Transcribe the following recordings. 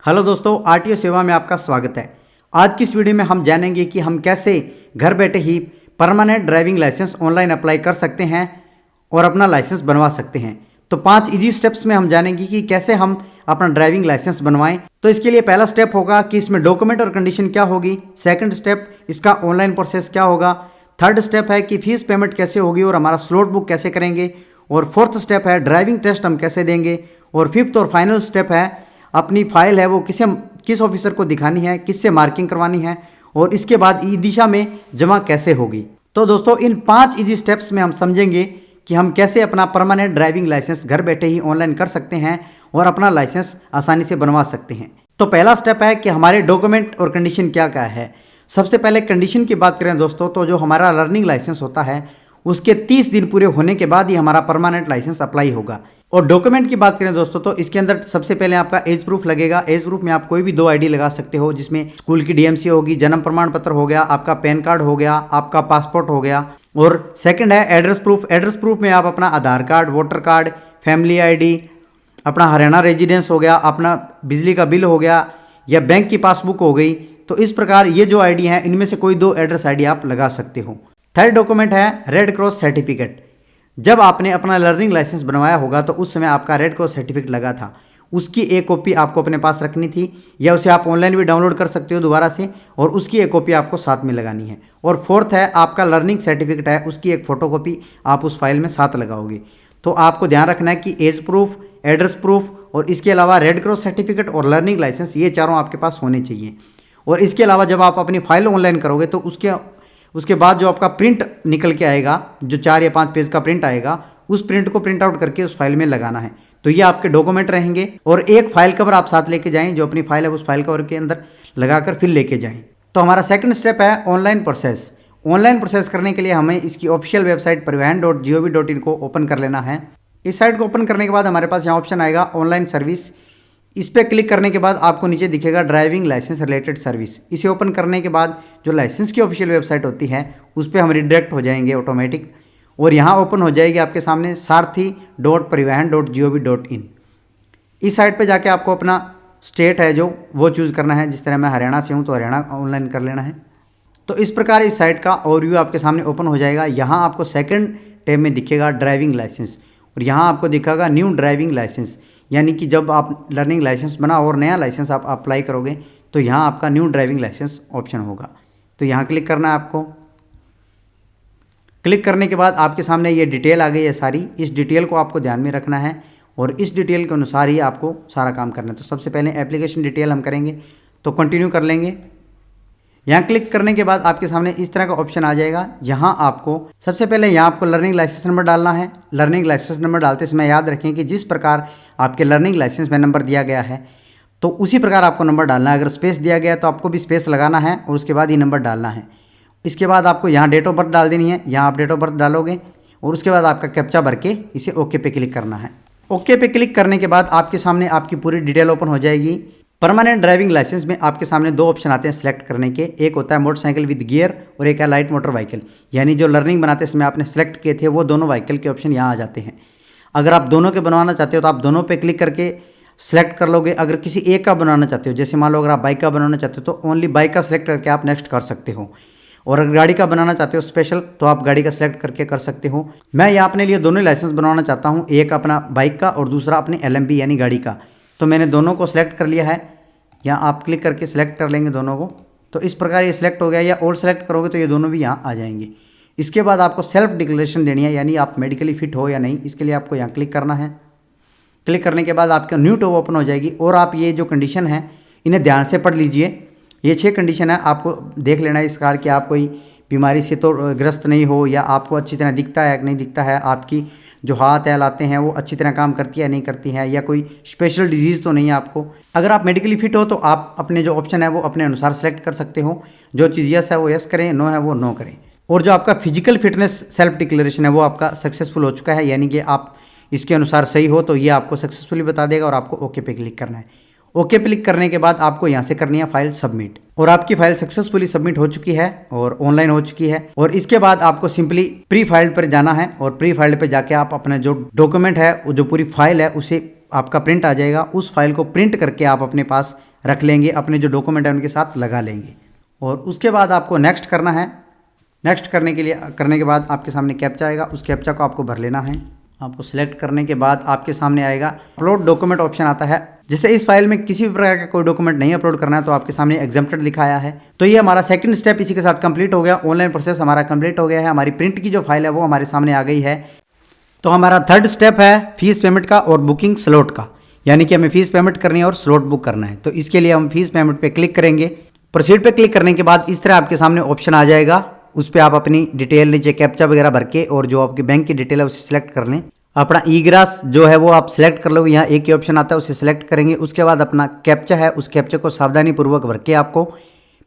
Hello दोस्तों, RTO सेवा में आपका स्वागत है। आज की इस वीडियो में हम जानेंगे कि हम कैसे घर बैठे ही permanent driving licence online apply कर सकते हैं और अपना लाइसेंस बनवा सकते हैं। तो 5 इजी स्टेप्स में हम जानेंगे कि कैसे हम अपना ड्राइविंग लाइसेंस बनवाएं। तो इसके लिए पहला स्टेप होगा कि इसमें डॉक्यूमेंट और कंडीशन क्या होगी। सेकंड स्टेप, इसका ऑनलाइन प्रोसेस क्या होगा। थर्ड स्टेप है कि फीस पेमेंट कैसे होगी और हमारा स्लॉट बुक कैसे करेंगे। और फोर्थ स्टेप है ड्राइविंग टेस्ट हम कैसे देंगे। और फिफ्थ और फाइनल स्टेप है अपनी फाइल है वो किस ऑफिसर को दिखानी है, किससे मार्किंग करवानी है और इसके बाद ई दिशा में जमा कैसे होगी। तो दोस्तों, इन 5 इजी स्टेप्स में हम समझेंगे कि हम कैसे अपना परमानेंट ड्राइविंग लाइसेंस घर बैठे ही ऑनलाइन कर सकते हैं और अपना लाइसेंस आसानी से बनवा सकते हैं। तो पहला स्टेप है कि हमारे डॉक्यूमेंट और कंडीशन क्या क्या है। सबसे पहले कंडीशन की बात करें दोस्तों, तो जो हमारा लर्निंग लाइसेंस होता है उसके 30 दिन पूरे होने के बाद ही हमारा परमानेंट लाइसेंस अप्लाई होगा। और डॉक्यूमेंट की बात करें दोस्तों, तो इसके अंदर सबसे पहले आपका एज प्रूफ लगेगा। एज प्रूफ में आप कोई भी 2 आईडी लगा सकते हो, जिसमें स्कूल की डीएमसी होगी, जन्म प्रमाण पत्र हो गया, आपका पैन कार्ड हो गया, आपका पासपोर्ट हो गया। और सेकंड है एड्रेस प्रूफ। एड्रेस प्रूफ में आप अपना Aadhaar card, voter card, family ID, अपना हरियाणा रेजिडेंस हो गया, अपना बिजली का बिल हो गया या बैंक की पासबुक हो गई। तो इस प्रकार ये जो आईडी हैं इनमें से कोई 2 एड्रेस आईडी आप लगा सकते हो। थर्ड डॉक्यूमेंट है रेड क्रॉस सर्टिफिकेट। जब आपने अपना लर्निंग लाइसेंस बनवाया होगा तो उस समय आपका रेड क्रॉस सर्टिफिकेट लगा था, उसकी एक कॉपी आपको अपने पास रखनी थी, या उसे आप ऑनलाइन भी डाउनलोड कर सकते हो दोबारा से, और उसकी एक कॉपी आपको साथ में लगानी है। और फोर्थ है आपका लर्निंग सर्टिफिकेट है, उसकी एक फोटोकॉपी आप उस फाइल में साथ लगाओगे। तो आपको ध्यान रखना है कि एज प्रूफ, एड्रेस प्रूफ और इसके अलावा रेड क्रॉस सर्टिफिकेट और लर्निंग लाइसेंस, ये चारों आपके पास होने चाहिए। और इसके अलावा जब आप अपनी फाइल ऑनलाइन करोगे तो उसके बाद जो आपका प्रिंट निकल के आएगा, जो 4 या 5 पेज का प्रिंट आएगा, उस प्रिंट को प्रिंट आउट करके उस फाइल में लगाना है। तो ये आपके डॉक्यूमेंट रहेंगे। और एक फाइल कवर आप साथ लेके जाएं, जो अपनी फाइल है उस फाइल कवर के अंदर लगाकर फिर लेके जाएं। तो हमारा सेकंड स्टेप है ऑनलाइन प्रोसेस। ऑनलाइन प्रोसेस करने के लिए हमें इसकी ऑफिशियल वेबसाइट परिवहन.gov.in को ओपन कर लेना है। इस साइट को ओपन करने के बाद हमारे पास यहाँ ऑप्शन आएगा ऑनलाइन सर्विस। इस पर क्लिक करने के बाद आपको नीचे दिखेगा ड्राइविंग लाइसेंस रिलेटेड सर्विस। इसे ओपन करने के बाद जो लाइसेंस की ऑफिशियल वेबसाइट होती है उस पर हम रिडायरेक्ट हो जाएंगे ऑटोमेटिक, और यहाँ ओपन हो जाएगी आपके सामने सारथी.परिवहन.gov.in। इस साइट पे जाके आपको अपना स्टेट है जो वो चूज़ करना है। जिस तरह मैं हरियाणा से हूँ तो हरियाणा ऑनलाइन कर लेना है। तो इस प्रकार इस साइट का ओवरव्यू आपके सामने ओपन हो जाएगा। यहाँ आपको सेकंड टैब में दिखेगा ड्राइविंग लाइसेंस, और यहाँ आपको दिखेगा न्यू ड्राइविंग लाइसेंस, यानी कि जब आप लर्निंग लाइसेंस बना और नया लाइसेंस आप अप्लाई करोगे तो यहाँ आपका न्यू ड्राइविंग लाइसेंस ऑप्शन होगा। तो यहाँ क्लिक करना है आपको। क्लिक करने के बाद आपके सामने ये डिटेल आ गई है सारी। इस डिटेल को आपको ध्यान में रखना है और इस डिटेल के अनुसार ही आपको सारा काम करना है। तो सबसे पहले एप्लीकेशन डिटेल हम करेंगे, तो कंटिन्यू कर लेंगे। यहाँ क्लिक करने के बाद आपके सामने इस तरह का ऑप्शन आ जाएगा। यहाँ आपको सबसे पहले यहाँ आपको लर्निंग लाइसेंस नंबर डालना है। लर्निंग लाइसेंस नंबर डालते समय याद रखें कि जिस प्रकार आपके लर्निंग लाइसेंस में नंबर दिया गया है तो उसी प्रकार आपको नंबर डालना है। अगर स्पेस दिया गया तो आपको भी स्पेस लगाना है और उसके बाद ये नंबर डालना है। इसके बाद आपको यहाँ डेट ऑफ बर्थ डाल देनी है। यहाँ आप डेट ऑफ बर्थ डालोगे और उसके बाद आपका कैप्चा भर के इसे ओके पे क्लिक करना है। ओके पे क्लिक करने के बाद आपके सामने आपकी पूरी डिटेल ओपन हो जाएगी। परमानेंट ड्राइविंग लाइसेंस में आपके सामने 2 ऑप्शन आते हैं सेलेक्ट करने के। एक होता है मोटरसाइकिल विद गियर और एक है लाइट मोटर व्हीकल, यानी जो लर्निंग बनाते समय आपने सेलेक्ट किए थे वो दोनों व्हीकल के ऑप्शन यहाँ आ जाते हैं। अगर आप दोनों के बनवाना चाहते हो तो आप दोनों पे क्लिक करके सेलेक्ट कर लोगे। अगर किसी एक का बनाना चाहते हो, जैसे मान लो अगर आप बाइक का बनाना चाहते हो तो ओनली बाइक का सेलेक्ट करके आप नेक्स्ट कर सकते हो, और अगर गाड़ी का बनाना चाहते हो स्पेशल तो आप गाड़ी का सेलेक्ट करके कर सकते हो। मैं यहाँ अपने लिए दोनों लाइसेंस बनवाना चाहता हूँ, एक अपना बाइक का और दूसरा अपने LMB यानी गाड़ी का। तो मैंने दोनों को सिलेक्ट कर लिया है। यहाँ आप क्लिक करके सिलेक्ट कर लेंगे दोनों को। तो इस प्रकार ये सिलेक्ट हो गया, या और सेलेक्ट करोगे तो ये दोनों भी यहाँ आ जाएंगे। इसके बाद आपको सेल्फ डिक्लेरेशन देनी है, यानी आप मेडिकली फिट हो या नहीं, इसके लिए आपको यहाँ क्लिक करना है। क्लिक करने के बाद आपका न्यू टैब ओपन हो जाएगी और आप ये जो कंडीशन है इन्हें ध्यान से पढ़ लीजिए। ये 6 कंडीशन है, आपको देख लेना है इस प्रकार कि आप कोई बीमारी से तो ग्रस्त नहीं हो, या आपको अच्छी तरह दिखता है कि नहीं दिखता है, आपकी जो हाथ है लाते हैं वो अच्छी तरह काम करती है नहीं करती है, या कोई स्पेशल डिजीज़ तो नहीं है आपको। अगर आप मेडिकली फिट हो तो आप अपने जो ऑप्शन है वो अपने अनुसार सेलेक्ट कर सकते हो। जो चीज़ यस है वो यस करें, नो है वो नो करें। और जो आपका फिजिकल फिटनेस सेल्फ डिक्लेरेशन है वो आपका सक्सेसफुल हो चुका है, यानी कि आप इसके अनुसार सही हो तो ये आपको सक्सेसफुली बता देगा और आपको ओके पे क्लिक करना है। ओके पे क्लिक करने के बाद आपको यहाँ से करनी है फाइल सबमिट, और आपकी फाइल सक्सेसफुली सबमिट हो चुकी है और ऑनलाइन हो चुकी है। और इसके बाद आपको सिंपली प्री फाइल्ड पर जाना है, और प्री फाइल्ड पे जाके आप अपना जो डॉक्यूमेंट है, जो पूरी फाइल है, उसे आपका प्रिंट आ जाएगा। उस फाइल को प्रिंट करके आप अपने पास रख लेंगे, अपने जो डॉक्यूमेंट है उनके साथ लगा लेंगे। और उसके बाद आपको नेक्स्ट करना है। नेक्स्ट करने के बाद आपके सामने कैप्चा आएगा, उस कैप्चा को आपको भर लेना है। आपको सिलेक्ट करने के बाद आपके सामने आएगा अपलोड डॉक्यूमेंट ऑप्शन आता है। जैसे इस फाइल में किसी भी प्रकार का कोई डॉक्यूमेंट नहीं अपलोड करना है तो आपके सामने एग्जेम्प्टेड लिखा आया है। तो ये हमारा सेकंड स्टेप इसी के साथ कंप्लीट हो गया। ऑनलाइन प्रोसेस हमारा कंप्लीट हो गया है। हमारी प्रिंट की जो फाइल है वो हमारे सामने आ गई है। तो हमारा थर्ड स्टेप है फीस पेमेंट का और बुकिंग स्लॉट का, यानी कि हमें फीस पेमेंट करनी है और स्लॉट बुक करना है। तो इसके लिए हम फीस पेमेंट पे क्लिक करेंगे। प्रोसीड पे क्लिक करने के बाद इस तरह आपके सामने ऑप्शन आ जाएगा। उस पर आप अपनी डिटेल नीचे कैप्चा वगैरह भर के और जो आपकी बैंक की डिटेल है उसे सिलेक्ट कर लें। अपना ई ग्रास जो है वो आप सिलेक्ट कर लो, यहाँ एक ही ऑप्शन आता है उसे सिलेक्ट करेंगे। उसके बाद अपना कैप्चा है उस कैप्चा को सावधानी पूर्वक भर के आपको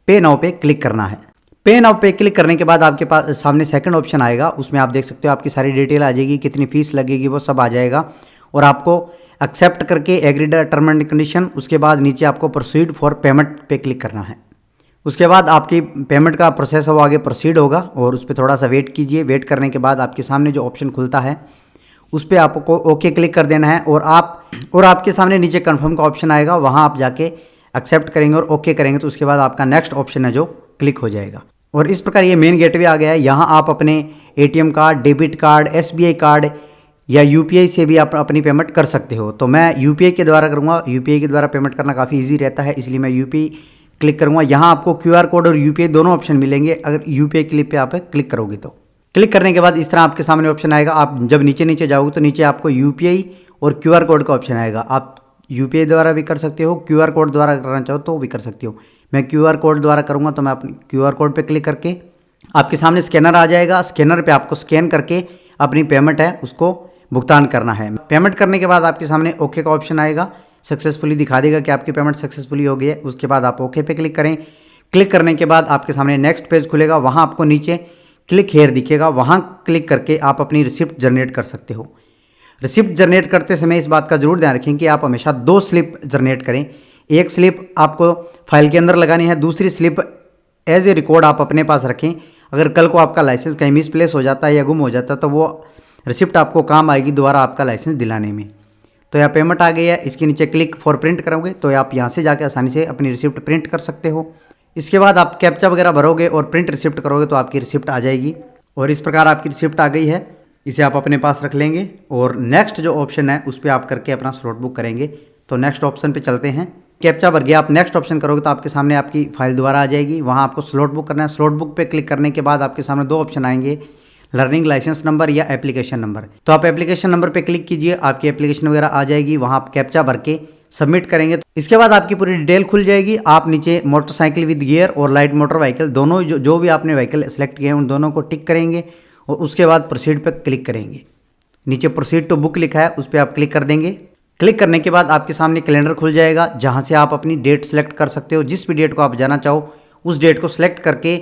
पे नाउ पे क्लिक करना है। पे नाउ पे क्लिक करने के बाद आपके पास सामने सेकंड ऑप्शन आएगा, उसमें आप देख सकते हो आपकी सारी डिटेल आ जाएगी, कितनी फीस लगेगी वो सब आ जाएगा। और आपको एक्सेप्ट करके एग्रीड टर्म एंड कंडीशन, उसके बाद नीचे आपको प्रोसीड फॉर पेमेंट पे क्लिक करना है। उसके बाद आपकी पेमेंट का प्रोसेस है वो आगे प्रोसीड होगा और उस पर थोड़ा सा वेट कीजिए। वेट करने के बाद आपके सामने जो ऑप्शन खुलता है उस पर आपको ओके क्लिक कर देना है और आपके सामने नीचे कंफर्म का ऑप्शन आएगा, वहाँ आप जाके एक्सेप्ट करेंगे और ओके करेंगे तो उसके बाद आपका नेक्स्ट ऑप्शन है जो क्लिक हो जाएगा। और इस प्रकार ये मेन गेटवे आ गया है। यहाँ आप अपने ATM card, debit card, SBI card या UPI से भी आप अपनी पेमेंट कर सकते हो। तो मैं UPI के द्वारा करूँगा। UPI के द्वारा पेमेंट करना काफ़ी ईजी रहता है, इसलिए मैं UPI क्लिक करूँगा। यहाँ आपको QR कोड और UPI दोनों ऑप्शन मिलेंगे अगर UPI क्लिक पे आप क्लिक करोगे तो। क्लिक करने के बाद इस तरह आपके सामने ऑप्शन आएगा। आप जब नीचे जाओगे तो नीचे आपको UPI और QR कोड का ऑप्शन आएगा। आप UPI द्वारा भी कर सकते हो, QR कोड द्वारा करना चाहो तो भी कर सकते हो। मैं QR कोड द्वारा करूँगा तो मैं अपने QR कोड पे क्लिक करके आपके सामने स्कैनर आ जाएगा। स्कैनर पे आपको स्कैन करके अपनी पेमेंट है उसको भुगतान करना है। पेमेंट करने के बाद आपके सामने ओके का ऑप्शन आएगा, सक्सेसफुली दिखा देगा कि आपकी पेमेंट सक्सेसफुली हो गई है। उसके बाद आप ओके पे क्लिक करें। क्लिक करने के बाद आपके सामने नेक्स्ट पेज खुलेगा, वहाँ आपको नीचे क्लिक हेयर दिखेगा, वहाँ क्लिक करके आप अपनी रिसिप्ट जनरेट कर सकते हो। रिसिप्ट जनरेट करते समय इस बात का जरूर ध्यान रखें कि आप हमेशा 2 स्लिप जनरेट करें। एक स्लिप आपको फाइल के अंदर लगानी है, दूसरी स्लिप एज ए रिकॉर्ड आप अपने पास रखें। अगर कल को आपका लाइसेंस कहीं मिसप्लेस हो जाता है या गुम हो जाता है तो वो रिसिप्ट आपको काम आएगी दोबारा आपका लाइसेंस दिलाने में। तो यह पेमेंट आ गई है, इसके नीचे क्लिक फॉर प्रिंट करोगे तो आप यहाँ से जाके आसानी से अपनी रिसिप्ट प्रिंट कर सकते हो। इसके बाद आप कैप्चा वगैरह भरोगे और प्रिंट रिसिप्ट करोगे तो आपकी रिसिप्ट आ जाएगी। और इस प्रकार आपकी रिसिप्ट आ गई है, इसे आप अपने पास रख लेंगे और नेक्स्ट जो ऑप्शन है उस पर आप करके अपना स्लॉट बुक करेंगे। तो नेक्स्ट ऑप्शन पे चलते हैं। कैप्चा भर गया, आप नेक्स्ट ऑप्शन करोगे तो आपके सामने आपकी फाइल दोबारा आ जाएगी, वहाँ आपको स्लॉट बुक करना है। स्लॉट बुक पे क्लिक करने के बाद आपके सामने 2 ऑप्शन आएंगे, लर्निंग लाइसेंस नंबर या एप्लीकेशन नंबर। तो आप एप्लीकेशन नंबर पे क्लिक कीजिए, आपकी एप्लीकेशन वगैरह आ जाएगी, वहाँ आप कैप्चा भर के सबमिट करेंगे। इसके बाद आपकी पूरी डिटेल खुल जाएगी। आप नीचे मोटरसाइकिल विद गियर और लाइट मोटर व्हीकल दोनों जो भी आपने व्हीकल सेलेक्ट किए हैं उन दोनों को टिक करेंगे और उसके बाद प्रोसीड पर क्लिक करेंगे। नीचे प्रोसीड टू बुक लिखा है, उस पर आप क्लिक कर देंगे। क्लिक करने के बाद आपके सामने कैलेंडर खुल जाएगा, जहाँ से आप अपनी डेट सेलेक्ट कर सकते हो। जिस भी डेट को आप जाना चाहो उस डेट को सिलेक्ट करके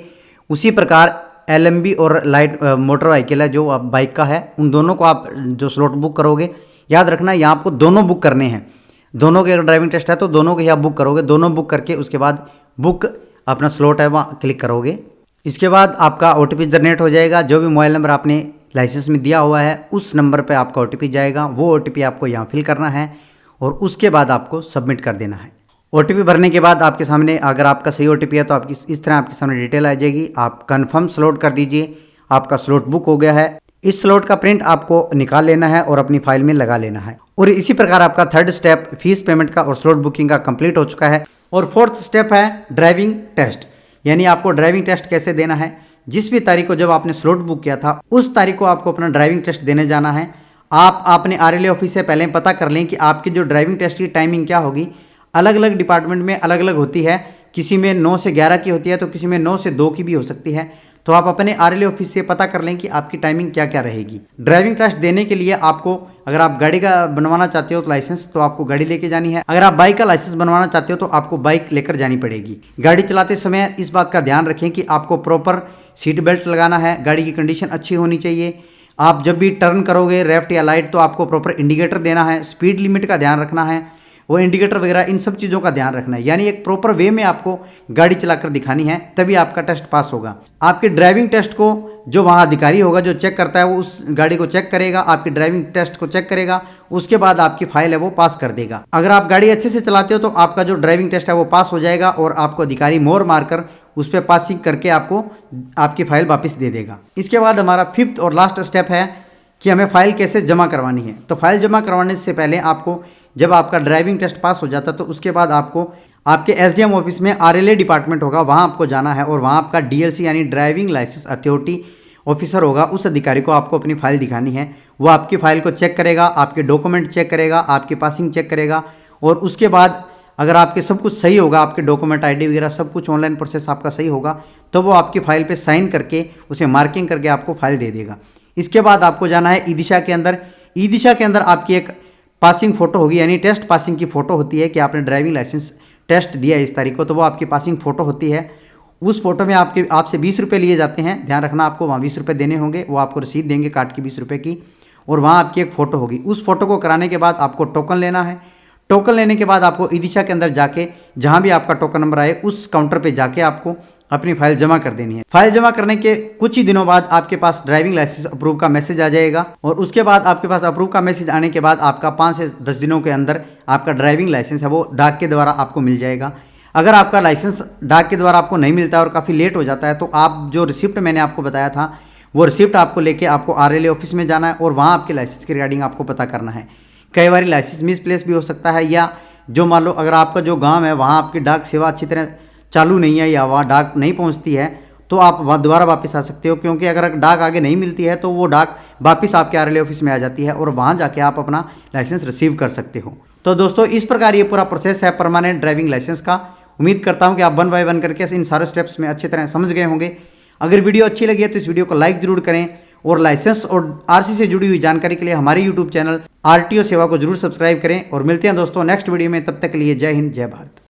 उसी प्रकार LMB और लाइट मोटर व्हीकल है जो आप बाइक का है उन दोनों को आप जो स्लॉट बुक करोगे, याद रखना यहाँ आपको दोनों बुक करने हैं। दोनों के अगर ड्राइविंग टेस्ट है तो दोनों के ही आप बुक करोगे। दोनों बुक करके उसके बाद बुक अपना स्लॉट है वहाँ क्लिक करोगे। इसके बाद आपका OTP जनरेट हो जाएगा। जो भी मोबाइल नंबर आपने लाइसेंस में दिया हुआ है उस नंबर पे आपका OTP जाएगा। वो OTP आपको यहाँ फिल करना है और उसके बाद आपको सबमिट कर देना है। OTP भरने के बाद आपके सामने अगर आपका सही OTP है तो आपकी इस तरह आपके सामने डिटेल आ जाएगी। आप कन्फर्म स्लॉट कर दीजिए, आपका स्लॉट बुक हो गया है। इस स्लॉट का प्रिंट आपको निकाल लेना है और अपनी फाइल में लगा लेना है। और इसी प्रकार आपका थर्ड स्टेप फीस पेमेंट का और स्लॉट बुकिंग का कंप्लीट हो चुका है। और फोर्थ स्टेप है ड्राइविंग टेस्ट, यानी आपको ड्राइविंग टेस्ट कैसे देना है। जिस भी तारीख को जब आपने स्लॉट बुक किया था उस तारीख को आपको अपना ड्राइविंग टेस्ट देने जाना है। आप अपने RLA ऑफिस से पहले पता कर लें कि आपकी जो ड्राइविंग टेस्ट की टाइमिंग क्या होगी। अलग अलग डिपार्टमेंट में अलग अलग होती है, किसी में 9 से 11 की होती है तो किसी में 9 से 2 की भी हो सकती है। तो आप अपने RLA ऑफिस से पता कर लें कि आपकी टाइमिंग क्या क्या रहेगी। ड्राइविंग टेस्ट देने के लिए आपको अगर आप गाड़ी का बनवाना चाहते हो तो लाइसेंस तो आपको गाड़ी लेके जानी है। अगर आप बाइक का लाइसेंस बनवाना चाहते हो तो आपको बाइक लेकर जानी पड़ेगी। गाड़ी चलाते समय इस बात का ध्यान रखें कि आपको प्रॉपर सीट बेल्ट लगाना है, गाड़ी की कंडीशन अच्छी होनी चाहिए। आप जब भी टर्न करोगे लेफ्ट या राइट तो आपको प्रॉपर इंडिकेटर देना है। स्पीड लिमिट का ध्यान रखना है। वो इंडिकेटर वगैरह इन सब चीज़ों का ध्यान रखना है। यानी एक प्रॉपर वे में आपको गाड़ी चलाकर दिखानी है, तभी आपका टेस्ट पास होगा। आपके ड्राइविंग टेस्ट को जो वहाँ अधिकारी होगा जो चेक करता है, वो उस गाड़ी को चेक करेगा, आपकी ड्राइविंग टेस्ट को चेक करेगा, उसके बाद आपकी फाइल है वो पास कर देगा। अगर आप गाड़ी अच्छे से चलाते हो तो आपका जो ड्राइविंग टेस्ट है वो पास हो जाएगा और आपको अधिकारी मोहर मारकर उस पर पासिंग करके आपको आपकी फाइल वापस दे देगा। इसके बाद हमारा 5th और लास्ट स्टेप है कि हमें फाइल कैसे जमा करवानी है। तो फाइल जमा करवाने से पहले आपको, जब आपका ड्राइविंग टेस्ट पास हो जाता है तो उसके बाद आपको आपके एसडीएम ऑफिस में आरएलए डिपार्टमेंट होगा, वहाँ आपको जाना है और वहाँ आपका डीएलसी यानी ड्राइविंग लाइसेंस अथॉरिटी ऑफिसर होगा, उस अधिकारी को आपको अपनी फाइल दिखानी है। वो आपकी फाइल को चेक करेगा, आपके डॉक्यूमेंट चेक करेगा, आपकी पासिंग चेक करेगा और उसके बाद अगर आपके सब कुछ सही होगा, आपके डॉक्यूमेंट आईडी वगैरह सब कुछ ऑनलाइन प्रोसेस आपका सही होगा, तो वो आपकी फाइल पे साइन करके उसे मार्किंग करके आपको फाइल दे देगा। इसके बाद आपको जाना है ई दिशा के अंदर। ई दिशा के अंदर आपकी एक पासिंग फोटो होगी, यानी टेस्ट पासिंग की फ़ोटो होती है कि आपने ड्राइविंग लाइसेंस टेस्ट दिया है इस तारीख को, तो वो आपकी पासिंग फ़ोटो होती है। उस फोटो में आपसे 20 रुपये लिए जाते हैं, ध्यान रखना आपको वहाँ 20 रुपये देने होंगे। वो आपको रसीद देंगे काट की 20 रुपये की, और वहाँ आपकी एक फ़ोटो होगी। उस फोटो को कराने के बाद आपको टोकन लेना है। टोकन लेने के बाद आपको ई दिशा के अंदर जाके जहाँ भी आपका टोकन नंबर आए उस काउंटर पे जाके आपको अपनी फाइल जमा कर देनी है। फाइल जमा करने के कुछ ही दिनों बाद आपके पास ड्राइविंग लाइसेंस अप्रूव का मैसेज आ जाएगा और उसके बाद आपके पास अप्रूव का मैसेज आने के बाद आपका 5 से 10 दिनों के अंदर आपका ड्राइविंग लाइसेंस है वो डाक के द्वारा आपको मिल जाएगा। अगर आपका लाइसेंस डाक के द्वारा आपको नहीं मिलता है और काफ़ी लेट हो जाता है तो आप जो रिसिप्ट मैंने आपको बताया था वो रिसिप्ट आपको लेके आपको आरएलए ऑफिस में जाना है और वहाँ आपके लाइसेंस की रिगार्डिंग आपको पता करना है। कई बार लाइसेंस मिसप्लेस भी हो सकता है, या जो मान लो अगर आपका जो गांव है वहाँ आपकी डाक सेवा अच्छी तरह चालू नहीं है या वहाँ डाक नहीं पहुँचती है तो आप दोबारा वापस आ सकते हो, क्योंकि अगर डाक आगे नहीं मिलती है तो वो डाक वापस आपके आरएलए ऑफिस में आ जाती है और वहाँ जाके आप अपना लाइसेंस रिसीव कर सकते हो। तो दोस्तों इस प्रकार ये पूरा प्रोसेस है परमानेंट ड्राइविंग लाइसेंस का। उम्मीद करता हूँ कि आप 1 बाय 1 करके इन सारे स्टेप्स में अच्छी तरह समझ गए होंगे। अगर वीडियो अच्छी लगी है तो इस वीडियो को लाइक जरूर करें और लाइसेंस और आरसी से जुड़ी हुई जानकारी के लिए हमारे यूट्यूब चैनल आरटीओ सेवा को जरूर सब्सक्राइब करें। और मिलते हैं दोस्तों नेक्स्ट वीडियो में, तब तक के लिए जय हिंद जय भारत।